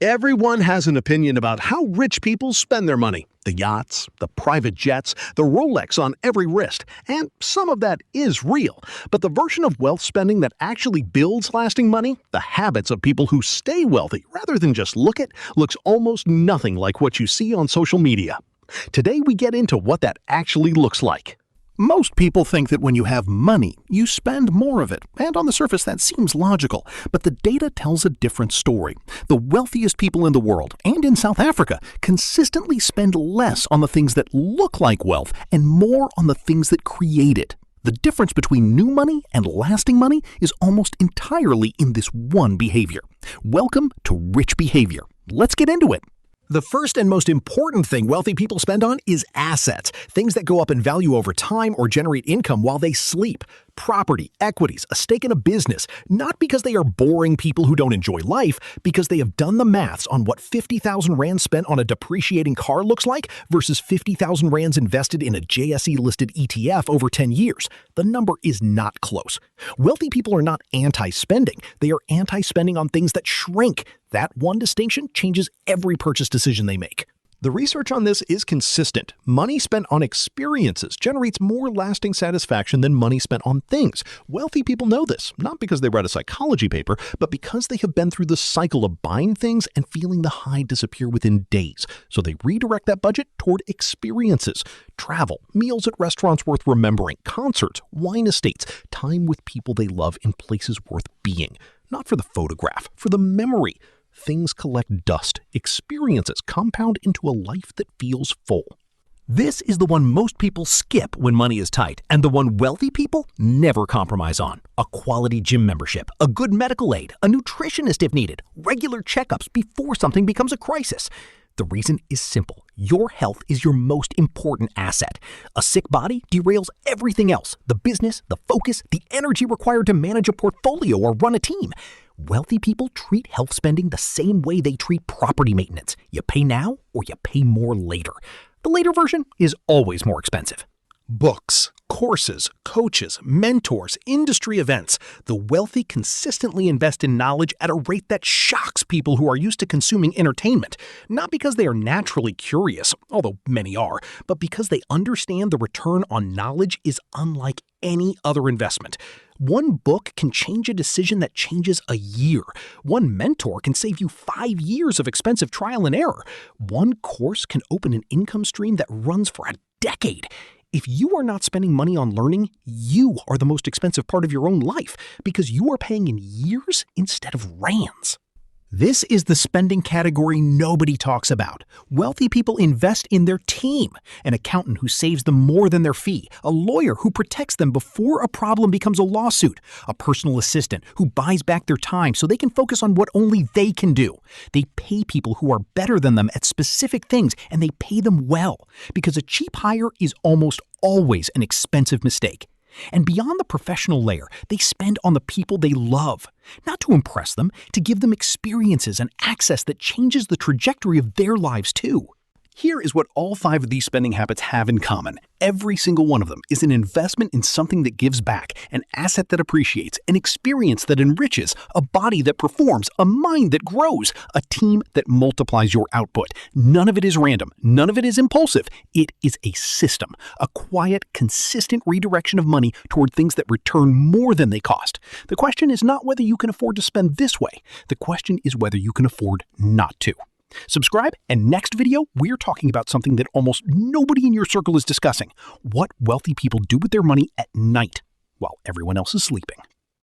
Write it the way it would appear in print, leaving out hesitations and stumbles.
Everyone has an opinion about how rich people spend their money. The yachts, the private jets, the Rolex on every wrist, and some of that is real. But the version of wealth spending that actually builds lasting money, the habits of people who stay wealthy rather than just look it, looks almost nothing like what you see on social media. Today we get into what that actually looks like. Most people think that when you have money, you spend more of it, and on the surface that seems logical, but the data tells a different story. The wealthiest people in the world, and in South Africa, consistently spend less on the things that look like wealth and more on the things that create it. The difference between new money and lasting money is almost entirely in this one behavior. Welcome to rich behavior. Let's get into it. The first and most important thing wealthy people spend on is assets, things that go up in value over time or generate income while they sleep. Property, equities, a stake in a business, not because they are boring people who don't enjoy life, because they have done the maths on what 50,000 Rand spent on a depreciating car looks like versus 50,000 Rands invested in a JSE-listed ETF over 10 years. The number is not close. Wealthy people are not anti-spending. They are anti-spending on things that shrink. That one distinction changes every purchase decision they make. The research on this is consistent. Money spent on experiences generates more lasting satisfaction than money spent on things. Wealthy people know this, not because they read a psychology paper, but because they have been through the cycle of buying things and feeling the high disappear within days. So they redirect that budget toward experiences. Travel, meals at restaurants worth remembering, concerts, wine estates, time with people they love in places worth being. Not for the photograph, for the memory. Things collect dust. Experiences compound into a life that feels full. This is the one most people skip when money is tight, and the one wealthy people never compromise on. A quality gym membership, a good medical aid, a nutritionist if needed, regular checkups before something becomes a crisis. The reason is simple. Your health is your most important asset. A sick body derails everything else. The business, the focus, the energy required to manage a portfolio or run a team. Wealthy people treat health spending the same way they treat property maintenance. You pay now or you pay more later. The later version is always more expensive. Books, courses, coaches, mentors, industry events. The wealthy consistently invest in knowledge at a rate that shocks people who are used to consuming entertainment. Not because they are naturally curious, although many are, but because they understand the return on knowledge is unlike any other investment. One book can change a decision that changes a year. One mentor can save you 5 years of expensive trial and error. One course can open an income stream that runs for a decade. If you are not spending money on learning, you are the most expensive part of your own life because you are paying in years instead of rands. This is the spending category nobody talks about. Wealthy people invest in their team, an accountant who saves them more than their fee, a lawyer who protects them before a problem becomes a lawsuit, a personal assistant who buys back their time so they can focus on what only they can do. They pay people who are better than them at specific things, and they pay them well, because a cheap hire is almost always an expensive mistake. And beyond the professional layer, they spend on the people they love. Not to impress them, to give them experiences and access that changes the trajectory of their lives too. Here is what all 5 of these spending habits have in common. Every single one of them is an investment in something that gives back, an asset that appreciates, an experience that enriches, a body that performs, a mind that grows, a team that multiplies your output. None of it is random. None of it is impulsive. It is a system, a quiet, consistent redirection of money toward things that return more than they cost. The question is not whether you can afford to spend this way. The question is whether you can afford not to. Subscribe, and next video, we're talking about something that almost nobody in your circle is discussing: what wealthy people do with their money at night while everyone else is sleeping.